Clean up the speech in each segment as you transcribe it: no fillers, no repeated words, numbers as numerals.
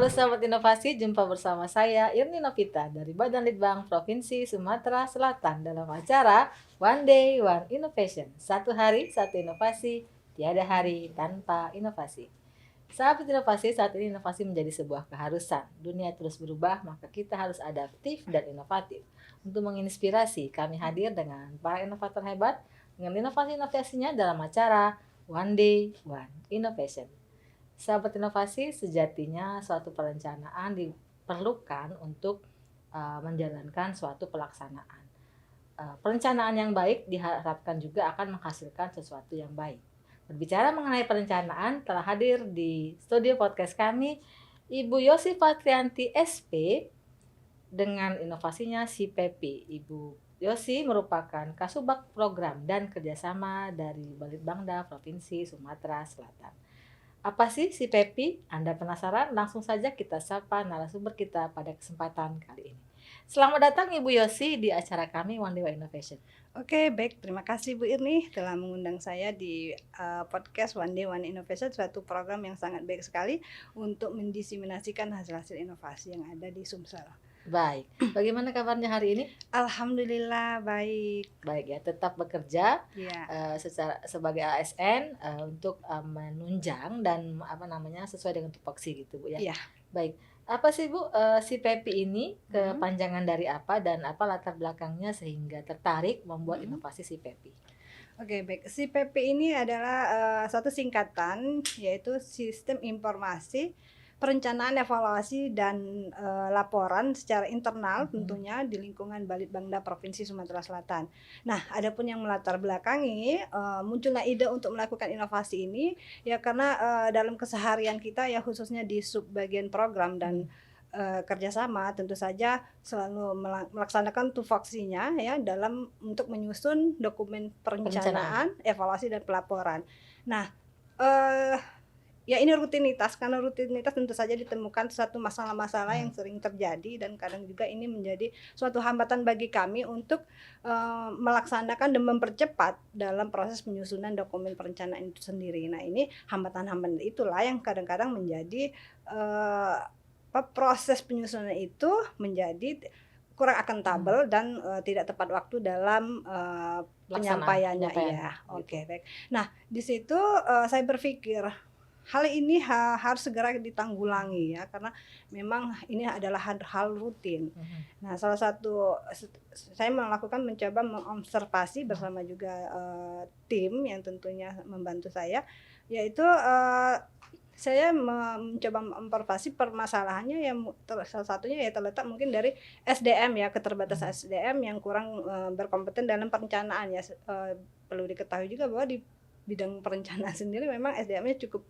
Halo sahabat inovasi, jumpa bersama saya Irni Novita dari Badan Litbang Provinsi Sumatera Selatan dalam acara One Day One Innovation. Satu hari, satu inovasi, tiada hari tanpa inovasi. Sahabat inovasi, saat ini inovasi menjadi sebuah keharusan. Dunia terus berubah, maka kita harus adaptif dan inovatif. Untuk menginspirasi, kami hadir dengan para inovator hebat dengan inovasi-inovasinya dalam acara One Day One Innovation. Sahabat inovasi, sejatinya suatu perencanaan diperlukan untuk menjalankan suatu pelaksanaan. Perencanaan yang baik diharapkan juga akan menghasilkan sesuatu yang baik. Berbicara mengenai perencanaan, telah hadir di studio podcast kami Ibu Yosi Patrianti SP dengan inovasinya si Pepi. Ibu Yosi merupakan Kasubag Program dan Kerjasama dari Balitbangda Provinsi Sumatera Selatan. Apa sih si Pepi? Anda penasaran? Langsung saja kita sapa narasumber kita pada kesempatan kali ini. Selamat datang Ibu Yosi di acara kami One Day One Innovation. Oke, baik. Terima kasih Bu Irni telah mengundang saya di podcast One Day One Innovation, suatu program yang sangat baik sekali untuk mendiseminasikan hasil-hasil inovasi yang ada di Sumsel. Baik, bagaimana kabarnya hari ini? Alhamdulillah baik. Baik ya, tetap bekerja Ya. sebagai ASN untuk menunjang dan sesuai dengan tupoksi gitu Bu ya. Iya. Baik, apa sih Bu si Pepi ini kepanjangan dari apa dan apa latar belakangnya sehingga tertarik membuat inovasi si Pepi? Oke, baik. Si PP ini adalah suatu singkatan, yaitu Sistem Informasi Perencanaan, Evaluasi, dan Laporan secara internal tentunya di lingkungan Balitbangda Provinsi Sumatera Selatan. Nah, adapun yang melatar belakangi munculnya ide untuk melakukan inovasi ini ya karena dalam keseharian kita ya khususnya di subbagian program dan kerjasama tentu saja selalu melaksanakan tupoksinya ya dalam untuk menyusun dokumen perencanaan, evaluasi, dan pelaporan. Nah, ya ini rutinitas, karena rutinitas tentu saja ditemukan suatu masalah-masalah yang sering terjadi dan kadang juga ini menjadi suatu hambatan bagi kami untuk melaksanakan dan mempercepat dalam proses penyusunan dokumen perencanaan itu sendiri. Nah, ini hambatan-hambatan itulah yang kadang-kadang menjadi proses penyusunan itu menjadi kurang akuntabel dan tidak tepat waktu dalam penyampaiannya. Iya, oke, baik. Nah, di situ saya berpikir hal ini harus segera ditanggulangi ya, karena memang ini adalah hal rutin. Nah, salah satu saya mencoba mengobservasi bersama juga tim yang tentunya membantu saya, yaitu saya mencoba mengobservasi permasalahannya yang salah satunya ya terletak mungkin dari SDM ya, keterbatasan SDM yang kurang berkompeten dalam perencanaan ya. Perlu diketahui juga bahwa di bidang perencanaan sendiri memang SDM-nya cukup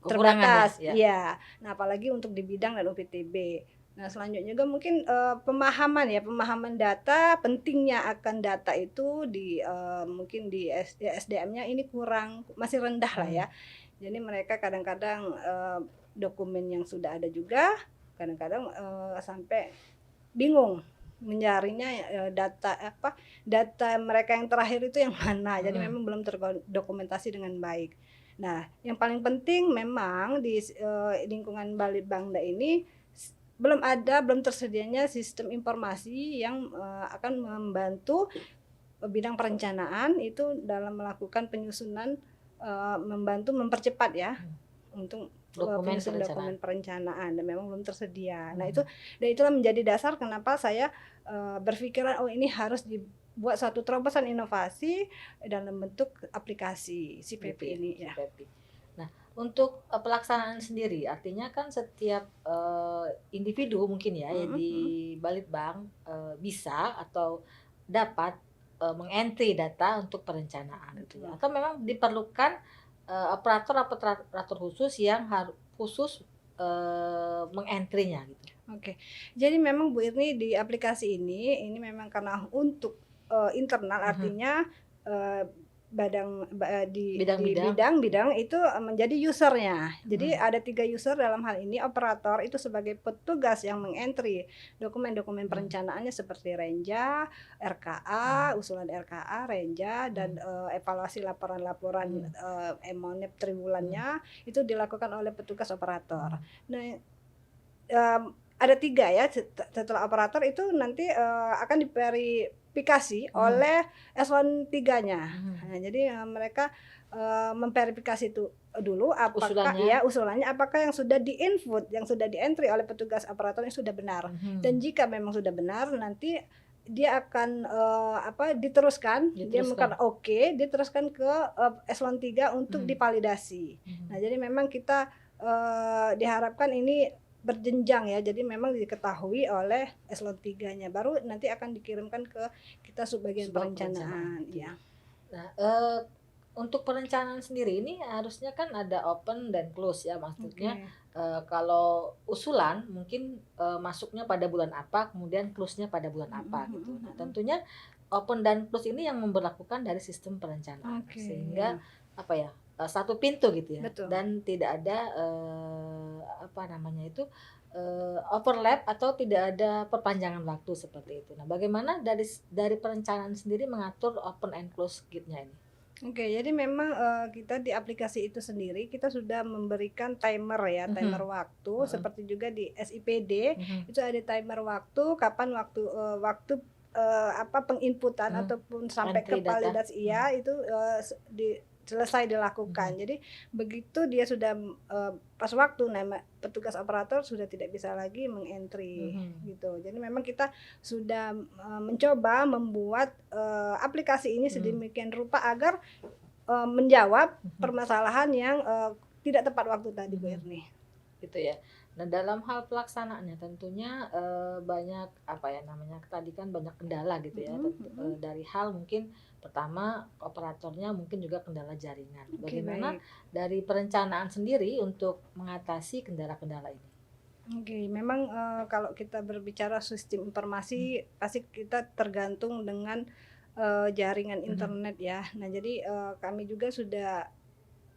terbatas. Ya. Nah, apalagi untuk di bidang dan UPTB. Nah, selanjutnya juga mungkin pemahaman data, pentingnya akan data itu mungkin di SDM-nya ini masih rendah lah ya. Jadi mereka kadang-kadang dokumen yang sudah ada juga kadang-kadang sampai bingung mencarinya data mereka yang terakhir itu yang mana. Jadi memang belum terdokumentasi dengan baik. Nah, yang paling penting memang di lingkungan Balitbangda ini belum tersedianya sistem informasi yang akan membantu bidang perencanaan itu dalam melakukan penyusunan, membantu mempercepat ya untuk penyusunan dokumen perencanaan, dan memang belum tersedia. Nah, itulah menjadi dasar kenapa saya berpikiran ini harus dibuat satu terobosan inovasi dalam bentuk aplikasi si PP ini ya. Nah, untuk pelaksanaan sendiri, artinya kan setiap individu mungkin ya di Balitbang bisa atau dapat mengentry data untuk perencanaan gitu ya. Atau memang diperlukan operator khusus yang khusus mengentrynya gitu. Oke. Jadi memang Bu Irni di aplikasi ini memang karena untuk internal artinya bidang itu menjadi usernya. Jadi ada 3 user dalam hal ini. Operator itu sebagai petugas yang mengentry dokumen-dokumen perencanaannya seperti renja, RKA, usulan RKA, renja, dan evaluasi laporan-laporan Monep triwulannya itu dilakukan oleh petugas operator. Nah, ada 3 ya, setelah operator itu nanti, akan diverifikasi Mhm. oleh eselon 3-nya. Mhm. Nah, jadi, mereka, memverifikasi itu dulu apakah Usulannya. ya usulannya apakah yang sudah di-input, yang sudah di-entry oleh petugas operatornya sudah benar. Dan Mhm. jika memang sudah benar, nanti dia akan, diteruskan, dia Diteruskan. bukan oke, diteruskan ke, eselon 3 untuk Mhm. divalidasi. Nah, Mhm. jadi memang kita, diharapkan ini berjenjang ya, jadi memang diketahui oleh eselon 3-nya, baru nanti akan dikirimkan ke kita subbagian Sebuah perencanaan perencanaan, gitu ya. iya. Nah, untuk perencanaan sendiri ini harusnya kan ada open dan close ya, maksudnya, Oke. kalau usulan mungkin, masuknya pada bulan apa, kemudian close-nya pada bulan Mhm apa mhm gitu. Nah, mhm. tentunya open dan close ini yang memberlakukan dari sistem perencanaan, Oke, sehingga ya, apa ya, satu pintu gitu ya, betul. dan tidak ada, apa namanya itu, overlap atau tidak ada perpanjangan waktu seperti itu. Nah, bagaimana dari perencanaan sendiri mengatur open and close gate-nya ini? Oke, jadi memang, kita di aplikasi itu sendiri, kita sudah memberikan timer ya, timer Mhm. waktu, Heeh. seperti juga di SIPD, Mhm. itu ada timer waktu, kapan penginputan Mhm. ataupun sampai ke Entry data. validasi Mhm. iya, itu, selesai dilakukan. Mhm. Jadi begitu dia sudah, pas waktu, nah petugas operator sudah tidak bisa lagi meng-entry, Mhm. gitu. Jadi memang kita sudah, mencoba membuat, aplikasi ini Mmm. sedemikian rupa agar menjawab Mhm. permasalahan yang, tidak tepat waktu tadi, Bu Mhm. Irni. Gitu ya. Nah, dalam hal pelaksanaannya tentunya, banyak apa ya namanya, tadi kan banyak kendala gitu ya, Mhm mhm. dari hal mungkin pertama operatornya mungkin juga kendala jaringan. Oke, Bagaimana baik. dari perencanaan sendiri untuk mengatasi kendala-kendala ini? Oke, memang, kalau kita berbicara sistem Mmm. informasi, pasti kita tergantung dengan, jaringan Mhm. internet ya. Nah, jadi, kami juga sudah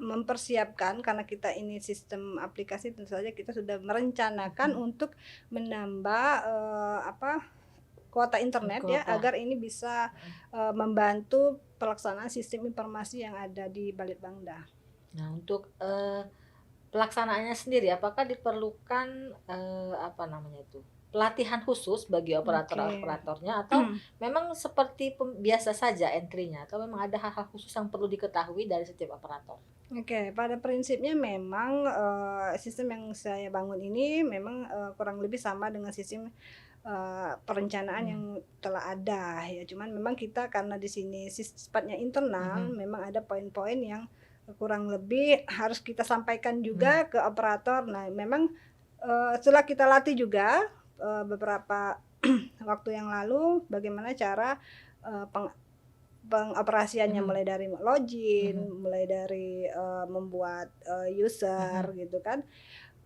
mempersiapkan karena kita ini sistem aplikasi, tentu saja kita sudah merencanakan Mhm. untuk menambah, kuota internet ya, Kuota. agar ini bisa, Heeh. membantu pelaksanaan sistem informasi yang ada di Balitbangda. Nah, untuk, pelaksanaannya sendiri, apakah diperlukan, apa namanya itu, pelatihan khusus bagi Oke. operator-operatornya atau memang seperti biasa saja entry-nya atau memang ada hal-hal khusus yang perlu diketahui dari setiap operator? Oke, pada prinsipnya memang, sistem yang saya bangun ini memang, kurang lebih sama dengan sistem, perencanaan Mhm. yang telah ada ya, cuman memang kita karena di sini sifatnya internal, Mhm. memang ada poin-poin yang kurang lebih harus kita sampaikan Mhm. juga ke operator. Nah, memang, setelah kita latih juga, beberapa waktu yang lalu, bagaimana cara, eee, peng pengoperasiannya, Mhm. mulai dari login, Mhm. mulai dari, membuat, user Mhm. gitu kan,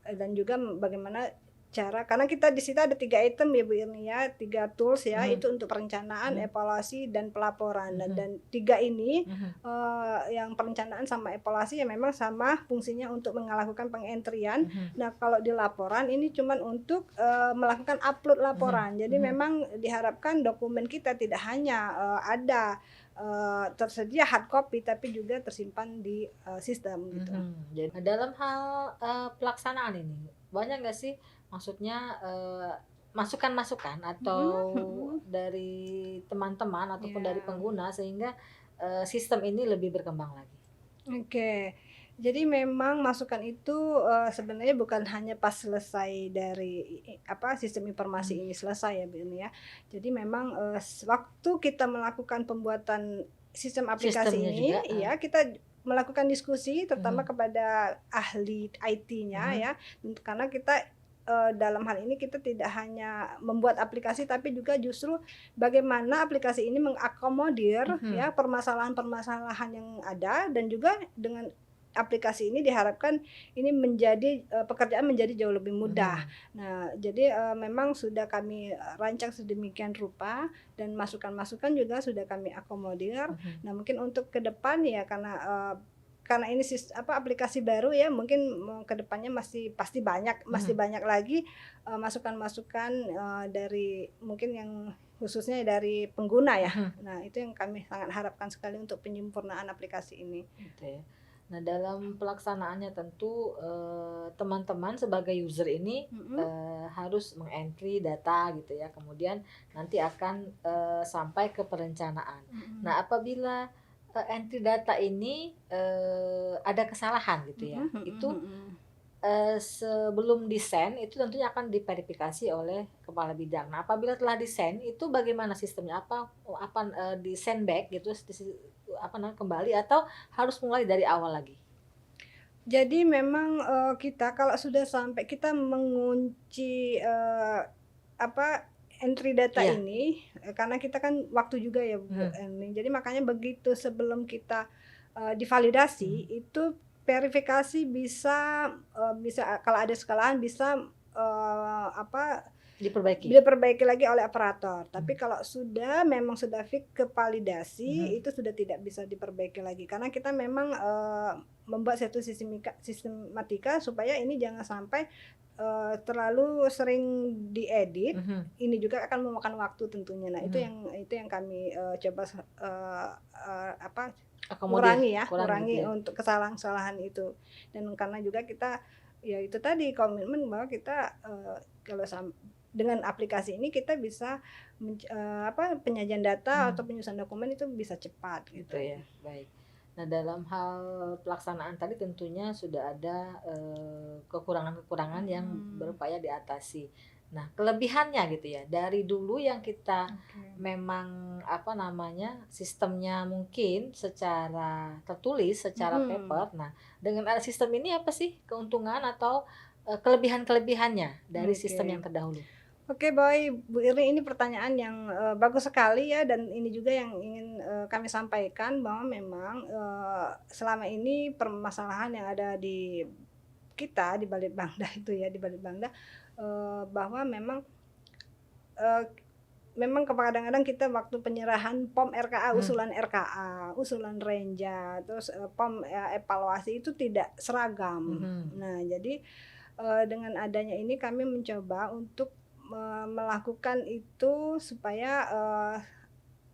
dan juga bagaimana cara karena kita di situ ada 3 item ya, Bu Irni ya, 3 tools ya, Mhm. itu untuk perencanaan, Mhm. evaluasi, dan pelaporan. Mhm. Dan 3 ini, Mhm. yang perencanaan sama evaluasi ya memang sama fungsinya untuk melakukan peng-entry-an. Mhm. Nah, kalau di laporan ini cuman untuk, melakukan upload Mhm. laporan. Jadi Mhm. memang diharapkan dokumen kita tidak hanya, ada, tersedia hard copy, tapi juga tersimpan di, sistem gitu. Mhm. Dalam hal, pelaksanaan ini, banyak nggak sih maksudnya, masukan-masukan atau Mhm mhm. dari teman-teman ataupun dari Iya. pengguna sehingga, sistem ini lebih berkembang lagi? Oke. Jadi memang masukan itu, sebenarnya bukan hanya pas selesai dari sistem informasi Mhm. ini selesai ya, Bu, ini ya. Jadi memang, waktu kita melakukan pembuatan sistem aplikasi Sistemnya juga, ini, iya, kita melakukan diskusi terutama mhm. kepada ahli IT-nya Mhm. ya, karena kita, dalam hal ini kita tidak hanya membuat aplikasi, tapi juga justru bagaimana aplikasi ini mengakomodir Mhm. ya permasalahan-permasalahan yang ada, dan juga dengan aplikasi ini diharapkan ini menjadi, pekerjaan menjadi jauh lebih mudah. Mhm. Nah, jadi, memang sudah kami, rancang sedemikian rupa, dan masukan-masukan juga sudah kami akomodir. Mhm. Nah, mungkin untuk ke depan ya karena ini aplikasi baru ya, mungkin ke depannya masih Mhm. banyak lagi, masukan-masukan, dari mungkin yang khususnya dari pengguna ya. Mhm. Nah, itu yang kami sangat harapkan sekali untuk penyempurnaan aplikasi ini. Gitu ya. Nah, dalam pelaksanaannya tentu teman-teman sebagai user ini harus mengentry data gitu ya. Kemudian nanti akan sampai ke perencanaan. Nah, apabila entry data ini ada kesalahan gitu ya, itu sebelum desain itu tentunya akan diverifikasi oleh kepala bidang. Nah, apabila telah desain itu bagaimana sistemnya? Apa di sandbag gitu, apa namanya, kembali atau harus mulai dari awal lagi? Jadi memang, kita kalau sudah sampai kita mengunci, apa, entry data Iya. ini, karena kita kan waktu juga ya Bu, Mhm. ini. Jadi makanya begitu sebelum kita, divalidasi, Mhm. itu verifikasi bisa, kalau ada kesalahan bisa, apa, Diperbaiki. diperbaiki lagi oleh operator. Tapi Mhm. kalau memang sudah fix ke validasi, Mhm. itu sudah tidak bisa diperbaiki lagi. Karena kita memang, membuat satu sistematika supaya ini jangan sampai, terlalu sering diedit, Mhm. ini juga akan memakan waktu tentunya. Nah, Mhm. itu yang kami, coba apa, Akomodir, kurang gitu kurangi ya? untuk kesalahan-kesalahan itu. Dan karena juga kita, ya itu tadi komitmen bahwa kita, kalau dengan aplikasi ini kita bisa penyajian data atau Mhm. penyusunan dokumen itu bisa cepat Gitu gitu. ya, baik. Nah, dalam hal pelaksanaan tadi tentunya sudah ada kekurangan-kekurangan yang Mhm. berupaya diatasi. Nah, kelebihannya gitu ya, dari dulu yang kita Oke. memang apa namanya, sistemnya mungkin secara tertulis, secara Mhm. paper. Nah, dengan ada sistem ini apa sih keuntungan atau kelebihan-kelebihannya dari sistem yang Oke. terdahulu? Oke, baik, Bu Irni, ini pertanyaan yang, bagus sekali ya, dan ini juga yang ingin, kami sampaikan bahwa memang, selama ini permasalahan yang ada di kita, di Balitbangda itu ya, di Balitbangda, bahwa eee, memang kadang-kadang kita waktu penyerahan POM Hmm. RKA, usulan renja, terus, POM, evaluasi itu tidak seragam. Mhm. Nah, jadi, dengan adanya ini kami mencoba untuk melakukan itu supaya,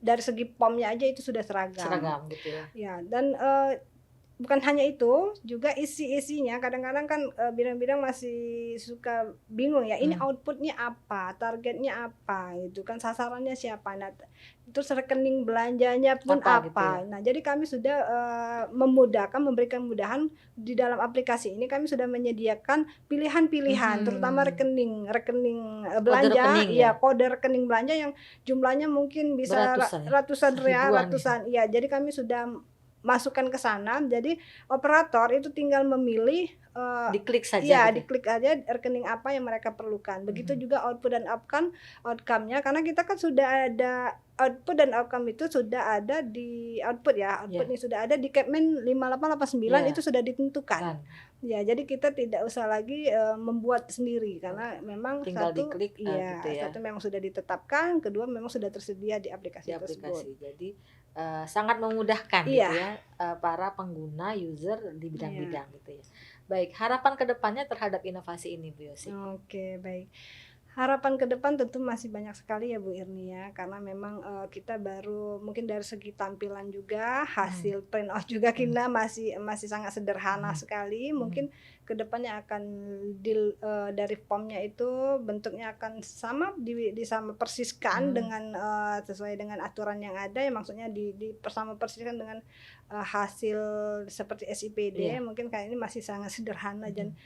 dari segi POM-nya aja itu sudah seragam. Seragam gitu ya. Ya, dan, bukan hanya itu, juga isi-isinya kadang-kadang kan, bidang-bidang masih suka bingung ya, ini Hmm. output-nya apa, targetnya apa, gitu kan, sasarannya siapa. Nah, terus rekening belanjanya pun Apa gitu ya. apa. Nah, jadi kami sudah, memberikan kemudahan di dalam aplikasi ini kami sudah menyediakan pilihan-pilihan, terutama Mhm. rekening rekening, Kode belanja, rekening ya? ya kode rekening belanja yang jumlahnya mungkin bisa Beratusan ya? ratusan real, Ribuan ya? ratusan, iya. Jadi kami sudah masukkan ke sana, jadi operator itu tinggal memilih, Diklik saja iya, gitu ya? diklik aja rekening apa yang mereka perlukan. Begitu Mhm. juga output dan outcome-nya, karena kita kan sudah ada output dan outcome itu sudah ada di output ya, output Iya. ini sudah ada di Kepmen 5889 itu Iya, sudah ditentukan. kan. Ya, jadi kita tidak usah lagi, membuat sendiri Oh, karena memang tinggal diklik, gitu ya, satu memang sudah ditetapkan, kedua memang sudah tersedia di di aplikasi tersebut. aplikasi. Jadi, sangat memudahkan gitu Iya, ya, para pengguna, user di iya. bidang-bidang gitu ya. Baik, harapan ke depannya terhadap inovasi ini, Bu Yosi? Oke, baik. Harapan ke depan tentu masih banyak sekali ya Bu Irni ya, karena memang, kita baru mungkin dari segi tampilan juga, Mhm. hasil print out juga Mhm. kita masih masih sangat sederhana Mhm. sekali. Mhm. Mungkin ke depannya akan dari formnya itu bentuknya akan disama persiskan Mhm. dengan, sesuai dengan aturan yang ada ya, maksudnya persama persiskan dengan, hasil seperti SIPD, Iya. mungkin kayak ini masih sangat sederhana, dan Mhm.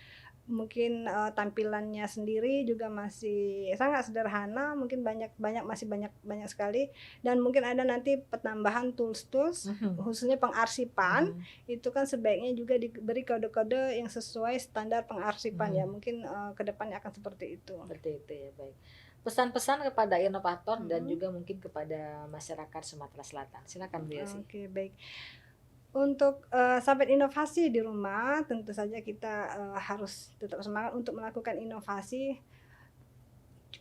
mungkin, tampilannya sendiri juga masih sangat sederhana, mungkin banyak banyak masih banyak banyak sekali, dan mungkin ada nanti penambahan tools-tools, Mhm. khususnya pengarsipan, Mhm. itu kan sebaiknya juga diberi kode-kode yang sesuai standar pengarsipan ya, Mhm. mungkin, ke depannya akan seperti itu. Seperti itu ya, baik. Pesan-pesan kepada inovator dan Mhm, juga mungkin kepada masyarakat Sumatera Selatan. Silakan, Bu Yosi. oke, baik. Untuk, sahabat inovasi di rumah, tentu saja kita, harus tetap semangat untuk melakukan inovasi.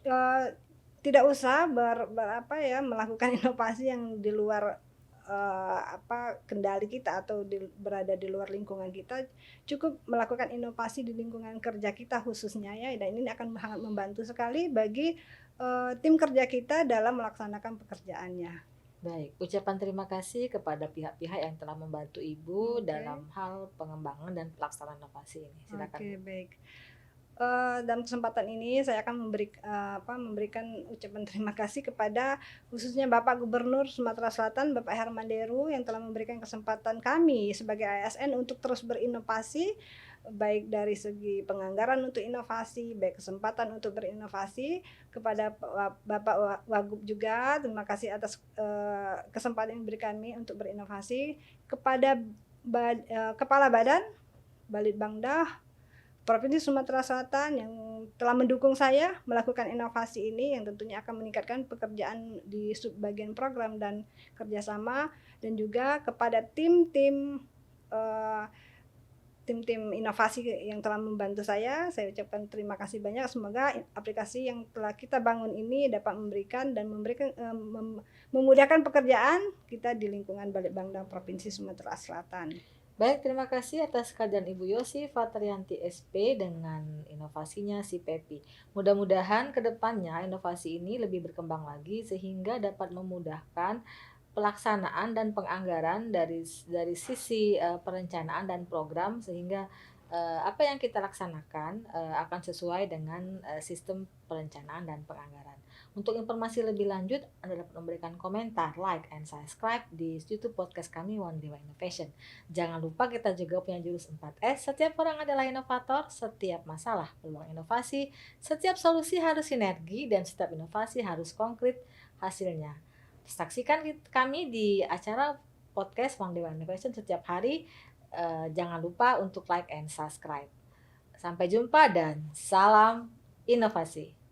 Eee, Tidak usah melakukan inovasi yang di luar, kendali kita atau berada di luar lingkungan kita. Cukup melakukan inovasi di lingkungan kerja kita khususnya ya, dan ini akan sangat membantu sekali bagi, tim kerja kita dalam melaksanakan pekerjaannya. Baik, ucapan terima kasih kepada pihak-pihak yang telah membantu Ibu Oke. dalam hal pengembangan dan pelaksanaan inovasi ini. Silakan, Oke, Bu. baik. Dalam kesempatan ini saya akan memberikan ucapan terima kasih kepada khususnya Bapak Gubernur Sumatera Selatan, Bapak Herman Deru yang telah memberikan kesempatan kami sebagai ASN untuk terus berinovasi, baik dari segi penganggaran untuk inovasi, baik kesempatan untuk berinovasi. Kepada Bapak Wagub juga, terima kasih atas, kesempatan yang diberi kami untuk berinovasi. Kepada Kepala Badan Balitbangda Provinsi Sumatera Selatan yang telah mendukung saya melakukan inovasi ini yang tentunya akan meningkatkan pekerjaan di subbagian program dan kerjasama, dan juga kepada eee, tim-tim inovasi yang telah membantu saya ucapkan terima kasih banyak. Semoga aplikasi yang telah kita bangun ini dapat memberikan dan memudahkan pekerjaan kita di lingkungan Balitbangda Provinsi Sumatera Selatan. Baik, terima kasih atas kehadiran Ibu Yosi Fatrianti SP dengan inovasinya si Pepi. Mudah-mudahan ke depannya inovasi ini lebih berkembang lagi sehingga dapat memudahkan pelaksanaan dan penganggaran dari sisi perencanaan dan program sehingga apa yang kita laksanakan akan sesuai dengan sistem perencanaan dan penganggaran. Untuk informasi lebih lanjut, Anda dapat memberikan komentar, like, and subscribe di YouTube podcast kami One Day One Innovation. Jangan lupa kita juga punya jurus 4S, setiap orang adalah inovator, setiap masalah peluang inovasi, setiap solusi harus sinergi, dan setiap inovasi harus konkret hasilnya. Saksikan kami di acara podcast One Day One Innovation setiap hari. Jangan lupa untuk like and subscribe. Sampai jumpa dan salam inovasi.